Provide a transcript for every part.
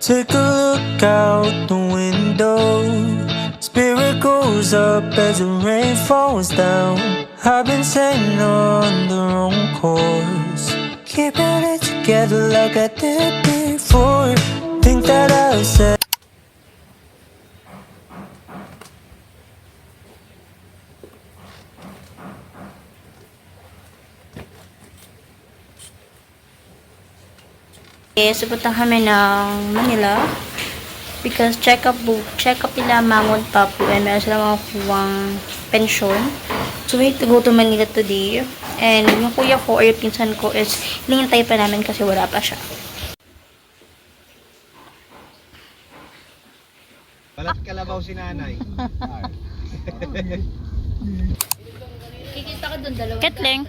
Take a look out the window. Spirit goes up as the rain falls down. I've been sailing on the wrong course, keeping it together like I did before. Think that I said Yes, pupunta kami ng Manila because check up nila Mangon Papu and meron silang makukuhang pension. So we need to go to Manila today. And yung kuya ko or yung pinsan ko is hinihintay pa namin kasi wala pa siya. Balat kalabaw si nanay. Kikita ka dun dalawa. Ketling.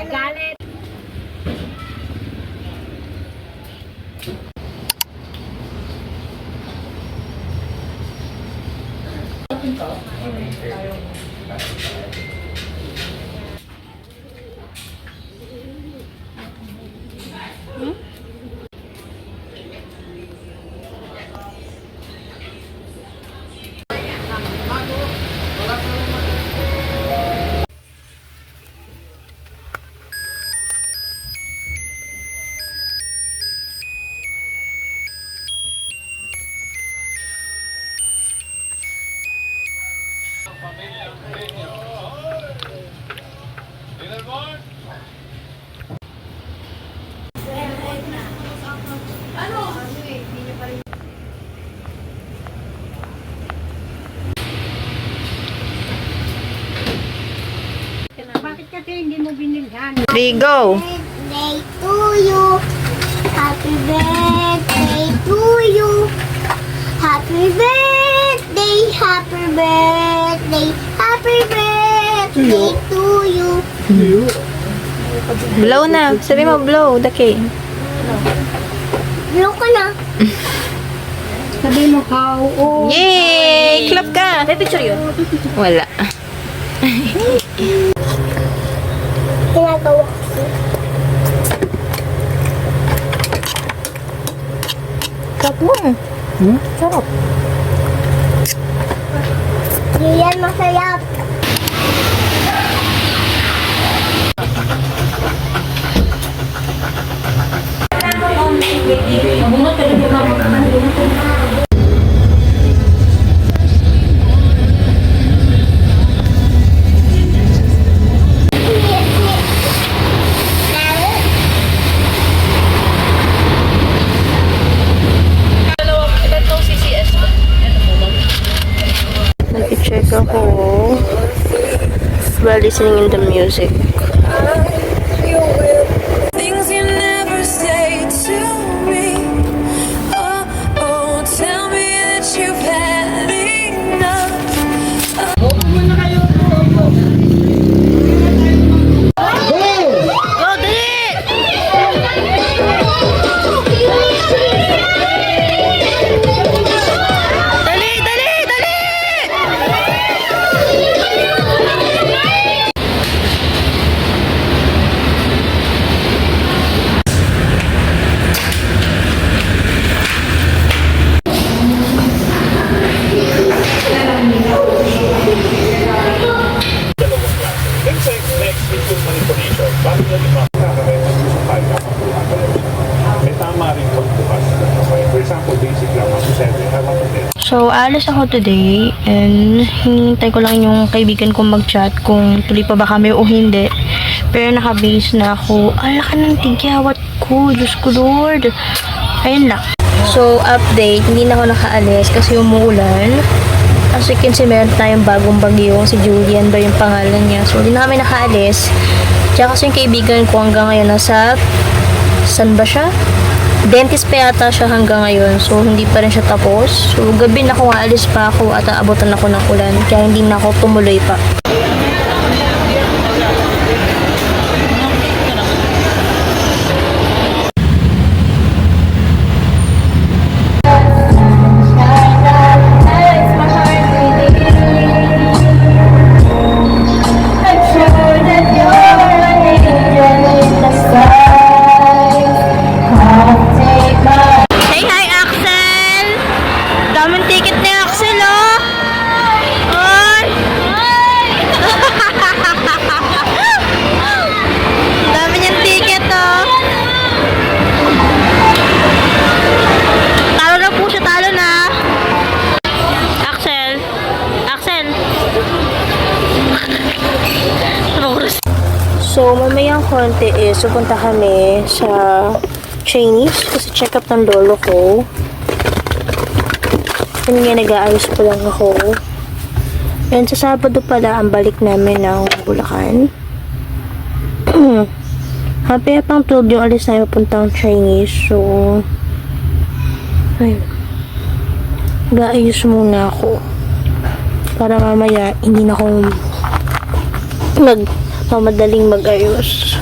Galit. Bakit kasi hindi mo binilhan? 3, go! Birthday to you. Happy birthday to you. Happy birthday, happy birthday, happy birthday to you. Blow na. Sabi mo blow. Dake. Blow ka na. Sabi mo how? Oh. Yay! Clap ka! May picture yun? Wala. Ginagawa ko. Clap mo. Sarap. Hindi yan masarap. Nag-check ako while listening in the music. things you never say to me. Oh, oh, tell me that you've had enough. Go, dali! Dali, dali, dali! So, alis ako today and hinihintay ko lang yung kaibigan kong mag-chat kung tuloy pa ba kami o hindi. Pero naka-base na ako. Ala ka ng tigyawat ko. Diyos ko, Lord. Ayun lang. So, update, hindi na ako nakaalis kasi umuulan. As you can see, meron tayong bagong bagyo. Si Julian ba yung pangalan niya. So, hindi na kami nakaalis. Tsaka kasi yung kaibigan ko hanggang ngayon nasa, saan ba siya? Dentist pa yata siya hanggang ngayon. So, hindi pa rin siya tapos. So, gabi na kung aalis pa ako at aabutan ako ng ulan. Kaya hindi na ako tumuloy pa. Hey, hi, Axel! Daming ticket ni Axel, oh! Oy! Dami niyang ticket, oh! Talo na po siya, talo na! Axel! Axel! So, mamayang konti pupunta kami sa Chinese kasi check up ng lolo ko. Yun nga, nag-aayos pa lang ako. And sa Sabado pala ang balik namin ng Bulacan. Happy pang 12 yung alis namin papuntang Chinese. So, ayun. Nag-aayos muna ako. Para mamaya hindi na ako madaling mag-ayos.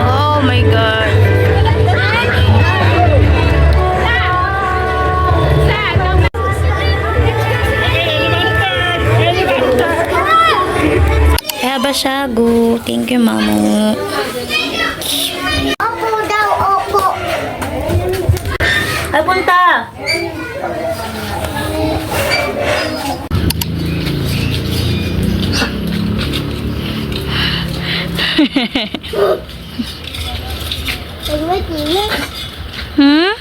Oh my God. Kaya ba siya? Go. Thank you, Mamo. Opo daw, opo. Ay, punta! Wait, wait. Hmm?